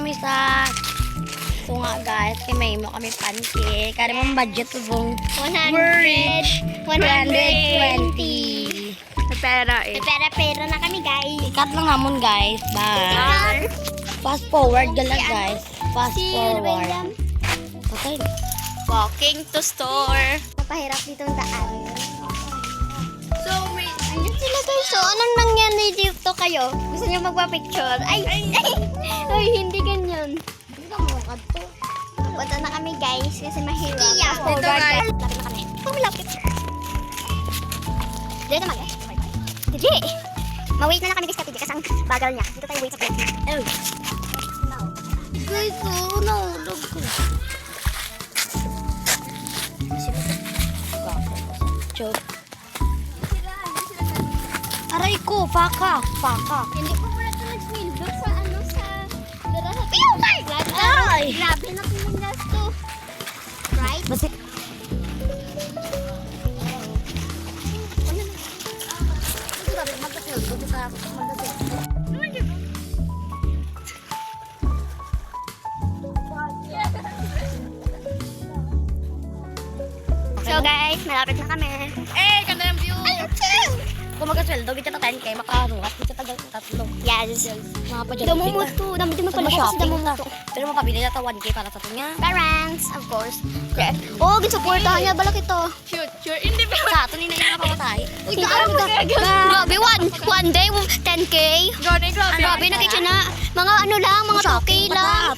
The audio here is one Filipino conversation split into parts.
kami sa ito nga guys, kay may mo kami pancake. Kaya mong budget ko bong 120. pera eh. Pera na kami guys. Ikat lang hamon guys. Bye. Fast forward gala guys. Fast forward. Okay. Walking to store. Papahirap ditong daan. So, may... Ayun sila guys. So, anong nangyari dito kayo? Gusto niyo magpa-picture? Ay, hindi ganyan. Punta na kami guys kasi mahirap. Iya, Forward dito, guys. guys. Lapit na kami. Lapit. Dito na guys. Didi. Ma-wait na lang kami guys kasi ang bagal niya. Dito tayo wait sa plate. Guys, nahulog ko. Joke. Aray ko, paka. Hindi ko pala ito nag-window sa dara sa Ay! Grabe na pinindas to. Right? Basta... So guys, malapit na kami. Eh, ganda yung view. Kung magkasweldo, kita na 10K, makaruhat. Kita tagal ng tatlo. Yes. Mga pa dyan. Damumuto. Dami mo pala kasi shopping damumuto. Pero mapabili na ito 1K para sa tunya. Parents, of course. Okay. Oh, ginsuportahan niya. Balak ito. Future. Hindi ba? Sa ato ni na yung napamatay. Uy, grabe, one day, 10K. Grabe, nakikita na. Mga ano lang, mga 2K lang.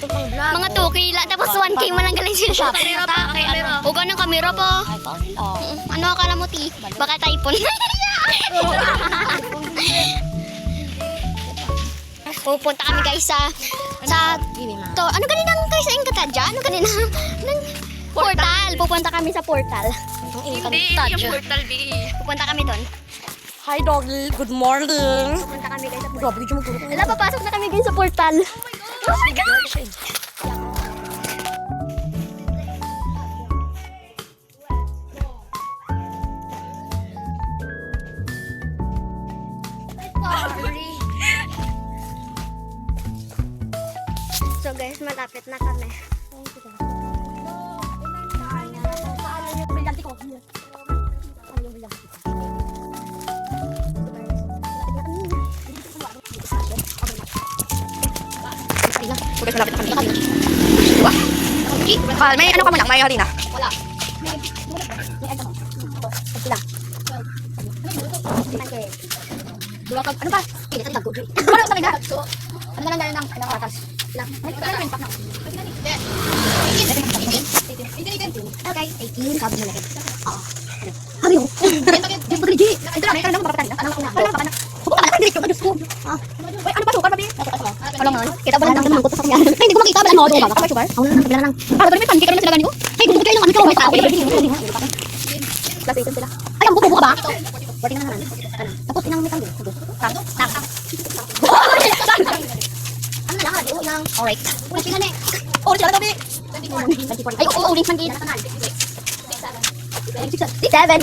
Mga 2K lang. Tapos 1K mo lang galing sila. Kamera pa, kamera. O, ganang kamera pa. Ay, sorry lang. Ano akala mo, Ti? Baka typhoon. Pupunta kami guys sa to, ano kanina guys sa Ingkatadja? Ano kanina? Portal. Pupunta kami sa portal. Hindi, yung portal di. Pupunta kami doon. Hi, doggy. Good morning. Pupunta kami guys sa portal. Grabe, di mo tulog. Wala, papasok na kami guys sa portal. Oh my God. So guys, malapit na kami. Okay, malapit na kami. Diba? May ano ka man lang, may harina. Wala. Dua ka, ano ba? Ini tadi bago. Ano sa mga? Ano na lang ng atas. Lang. Okay, 18 sabi nila. Hari mo. Di ba rin? Ito lang, ito lang papatan. Ano na? Ano na? Bukan na direct ko Diyos ko. Wait, ano ba to? Pabi. Ano man? Kita ba lang ng sa kanya? Hindi ko makita ba lang mo ba? Kapag subar. Ako na kabila lang. Para ba may pancake naman sila ganito? Hey, kung kayo lang ano ko tao. Kasi ito sila. Ay, ang buko ba? Pwede na naman. Tapos inang may tanggi. Tak. Ano lang, radio lang. Alright. Ulit sila ni. Ulit sila tabi. Ay, ulit man gina. 7.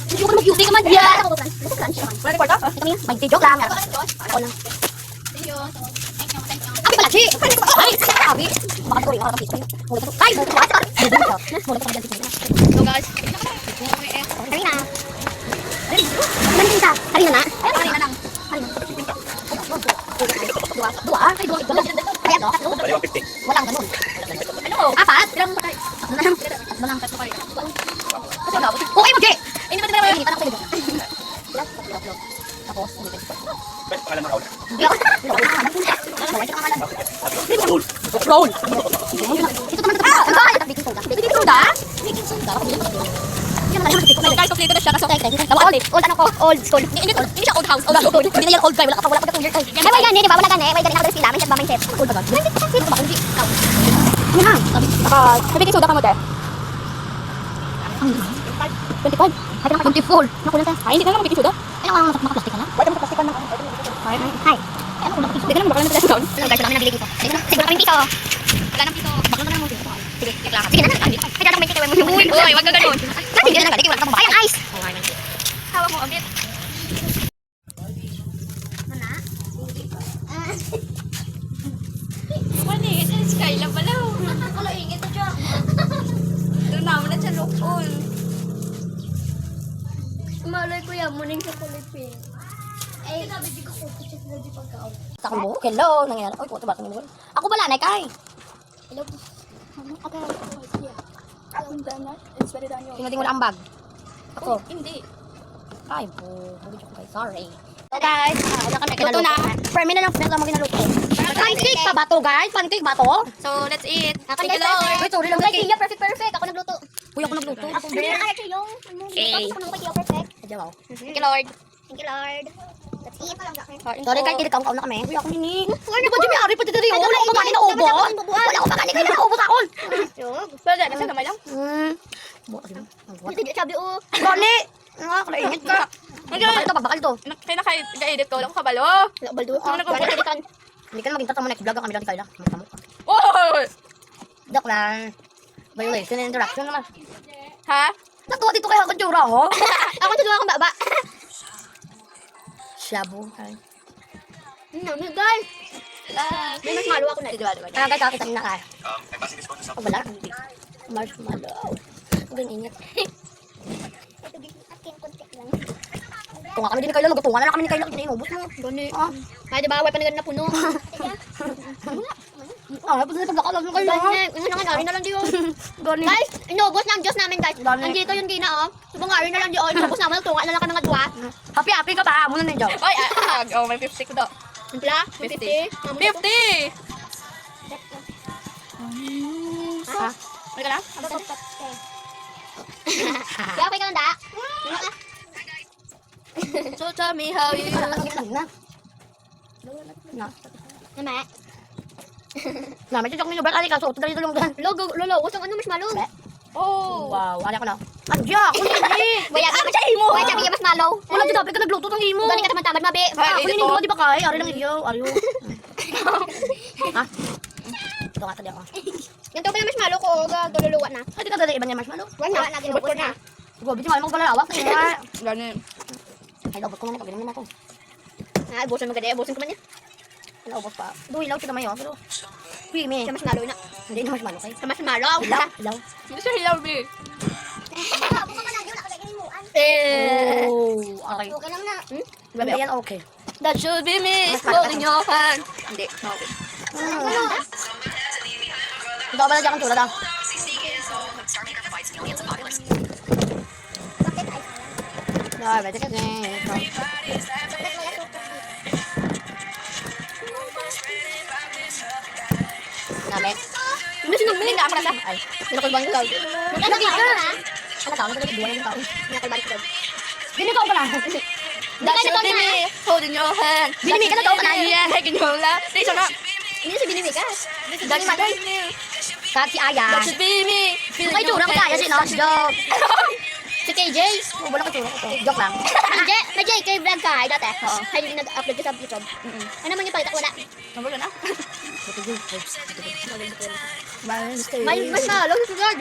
Hindi ko mag-use ka man. Yeah. Wala ni kwarta? Ito niya. May joke lang. Ako lang. Abi pala, Chi. Ay, abi. Baka ko rin ako kapit. Ay, So guys, Harina. Harina. Harina na. harina lang. Dua. Ay, dua. Ayan, no? Walang ganun. Ano? Apat. Ilang patay. Walang tatlo kayo. Okay, mag-J. Hindi ba ito naman? Hindi pa na ako tapos, roll. Ito naman ito. Ay! Baking soda. Baking soda? Baking soda. Guys, complete na siya. Kaso, old ano ko? Old school. Hindi siya old house. Old school. Hindi na yan old guy. Wala pa kang years. Ay, may gani, di ba? Wala gani. May gani ako doon sila. May set ba? May set. Old ba ba? May set ba? Ito ba? Hindi. Ano na? Sa baking soda ka mo, te? 25. Ay, 24. Nakulang tayo. Ay, hindi ka naman baking soda. Ay, nakaplastik ka na? Wala mo plastik ka na. Hi. Ay, ano kung hindi ka naman baka naman tayo. Ano guys, dami nabili dito. Sige na kami piso. Wala nang piso. Bakla na lang mo. Sige, kaya sige na. Ay, dadang may kita mo. Uy, wag ka ganun. Sige na, wala ka ba? Ay, ice. Hawak mo a bit. Mana? Walay kuya, muning chocolate pink. Ay, sabi di ko check na di pagkaon. Takon mo? Hello, nangyari. Oy, kuto ba ito mo? Ako bala, nay kay. Hello. Okay. Tingnan mo ang bag. Ako. Hindi. Ay, huli ko kay. Sorry. So guys, wala kami kinaluto. Luto na. Per minute lang pinag mo ginaluto. Pancake pa ba to, guys? Pancake ba to? So, let's eat. Thank you, Lord. Wait, sorry lang. Kay Kia, perfect. Ako nagluto. Uy, ako nagluto. Ako din. Ay, yung. Okay. Ako nagluto kay Kia, perfect. Adyaw ako. Thank you, Lord. Thank you, Lord. Let's eat. Sorry, kay Kirik, kaon na kami. Uy, ako nini. Di ba, Jimmy, ari pa dito rin. Wala ko makain na ubos. Wala ko makain na ubos ako. Pwede, kasi naman lang. Hindi sabi oh. Gani! Nga, kalaingit ka. Bakal to, bakal to. Kaya naka-edit ko, wala ko kabalo. Baldo. Ano ko? Hindi ka na maging tatamo, next vlog kami lang di Kayla. Magtamo. Oh! Dok lang. Violation and interaction naman. Ha? Natuwa dito kaya akong tsura, ho? Ako tutuwa akong baba. Shabu. Ay. Guys. May mas malo ako na. Kaya guys, kakita nila kaya. Oh, wala. Marshmallow. Huwag ingat. Tunga kami din ni Kayla, magtunga na lang kami ni Kayla. Kasi inubos mo. Gani. Ay, di ba? Way pa na puno. Ah, tapos na pagkakalag ng Kayla. Ano nga, ari na lang diyo. Guys, inubos na ang Diyos namin, guys. Nandito yung gina, oh. Subang ari na lang diyo. Inubos namin, tunga na lang kami ng dua. Happy ka ba? Muna ninyo. Oy, oh, may 50 ko daw. Simpla? 50. 50! Ha? Ano ka na? Kaya okay ka lang, da? So tell me how you... Na. Nama. Na, may chichok ninyo. Ba't ali ka? So, dali lang doon. Lolo, usang ano, marshmallow. Oh! Wow, ali ako na. Adya! Hindi! Waya, siya himo! Waya, sabi niya marshmallow. Wala dito, dapat ka nagluto ng himo. Gani ka tamad-tamad, mabi. Ako hindi mo di ba kay? Ari lang iyo. Ari yo. Ha? Ito nga tadi ako. Ganito pa yung marshmallow ko, doluluwa na. Ay, di ka dali iba niya marshmallow. Wala, ginubos ko na. Gobi, di mo maglalawak. Gani. Ay, dapat ko naman pag naman ako. Ah, ubusin mo gani, ubusin ko man niya. Ilaw pa. Duwi, ilaw siya naman yun. Pero, creamy. Sa marshmallow na. Hindi na marshmallow kay. Sa marshmallow. Ilaw, ilaw. Hindi siya hilaw, be. Oh, aray. Okay lang na. Grabe, yan okay. That should be me, holding your hand. Hindi. Ito ba na dyan ang tsura daw? Grabe, ito kasi. Namin. Hindi sinugmin ka, amra sa. Ay, Pinakulbang ko daw. Nagkakit ka, ha? ano tao? Nagkakit yung tao. Pinakulbang ko daw. Bini ko pala. That should be me, holding your hand. Binimi ka na daw, kanay. Yeah, hanging your lap. Hindi siya na. Hindi si binimi ka. That should be me. Kati Aya. That should be me. Ay, tsura ko kaya siya, no? Joke. Si KJ. Oh, wala ko tsura ko to. Joke lang. Na JK vlog ka, ay dati. Ay, nag-upload ka sa YouTube. Ano naman yung palita? Wala. Nabulo na. May marshmallow, susunod.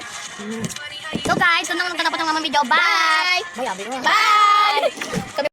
So guys, ito na lang dapat ng mga video. Bye! Bye! Abi mo. Bye! Kami